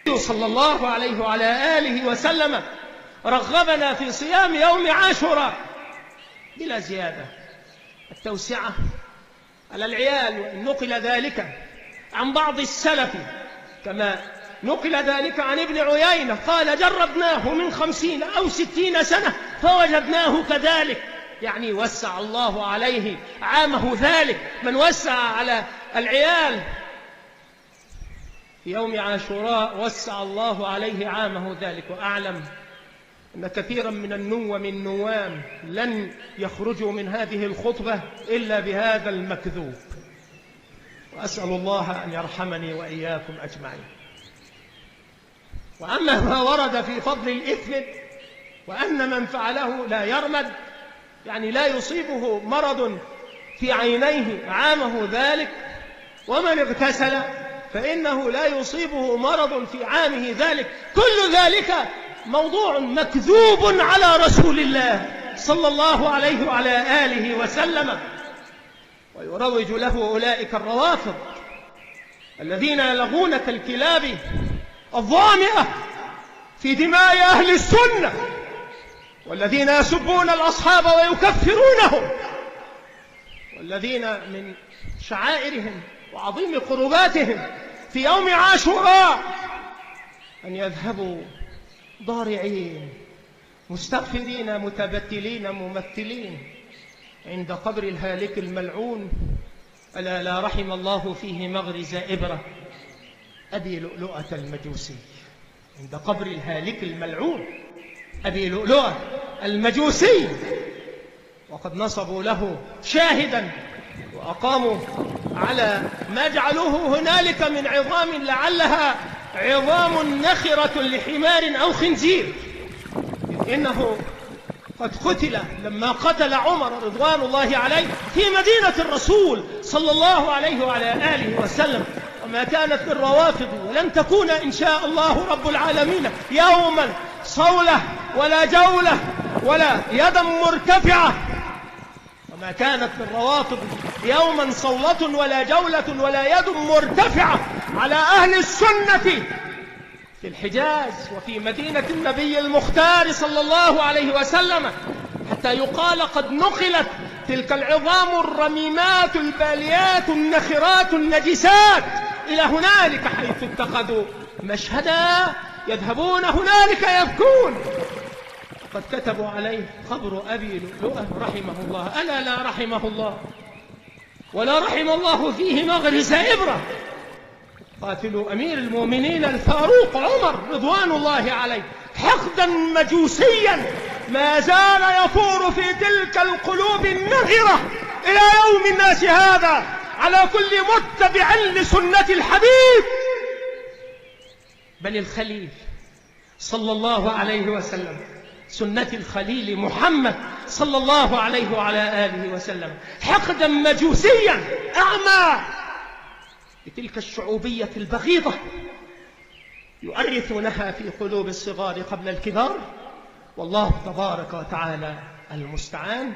صلى الله عليه وعلى آله وسلم رغبنا في صيام يوم عاشوراء بلا زيادة. التوسعة على العيال، وإن نقل ذلك عن بعض السلف كما نقل ذلك عن ابن عيينة قال: جربناه من 50 أو 60 سنة فوجدناه كذلك، يعني وسع الله عليه عامه ذلك. من وسع على العيال في يوم عاشوراء وسع الله عليه عامه ذلك. وأعلم أن كثيرا من النوام لن يخرجوا من هذه الخطبة إلا بهذا المكذوب، وأسأل الله أن يرحمني وإياكم أجمعين. وأما ما ورد في فضل الإثم وأن من فعله لا يرمد، يعني لا يصيبه مرض في عينيه عامه ذلك، ومن اغتسل فإنه لا يصيبه مرض في عامه ذلك، كل ذلك موضوع مكذوب على رسول الله صلى الله عليه وعلى آله وسلم، ويروج له أولئك الروافض الذين يلغون كالكلاب الظامئة في دماء أهل السنة، والذين يسبون الأصحاب ويكفرونهم، والذين من شعائرهم وعظيم قرباتهم في يوم عاشوراء أن يذهبوا ضارعين مستغفرين متبتلين ممثلين عند قبر الهالك الملعون. ألا لا رحم الله فيه مغرز إبرة أبي لؤلؤة المجوسي، عند قبر الهالك الملعون أبي لؤلؤة المجوسي، وقد نصبوا له شاهدا وأقاموا على ما جعلوه هنالك من عظام لعلها عظام نخرة لحمار أو خنزير، إنه قد قتل لما قتل عمر رضوان الله عليه في مدينة الرسول صلى الله عليه وعلى آله وسلم. وما كانت للروافض ولن تكون إن شاء الله رب العالمين يوما صولة ولا جولة ولا يدا مرتفعة، وما كانت للروافض يوما صولة ولا جولة ولا يد مرتفعة على أهل السنة في الحجاز وفي مدينة النبي المختار صلى الله عليه وسلم، حتى يقال قد نقلت تلك العظام الرميمات الباليات النخرات النجسات إلى هنالك، حيث اتخذوا مشهدا يذهبون هنالك يبكون. قد كتبوا عليه قبر أبي لؤلؤة رحمه الله. ألا لا رحمه الله ولا رحم الله فيه مغرز إبرة. قاتلوا أمير المؤمنين الفاروق عمر رضوان الله عليه حقدا مجوسيا ما زال يثور في تلك القلوب النغرة إلى يوم الناس هذا على كل متبع لسنة الحبيب بل الخليل صلى الله عليه وسلم، سنة الخليل محمد صلى الله عليه وعلى آله وسلم، حقدا مجوسيا أعمى بتلك الشعوبية البغيضة يؤرثونها في قلوب الصغار قبل الكبار، والله تبارك وتعالى المستعان.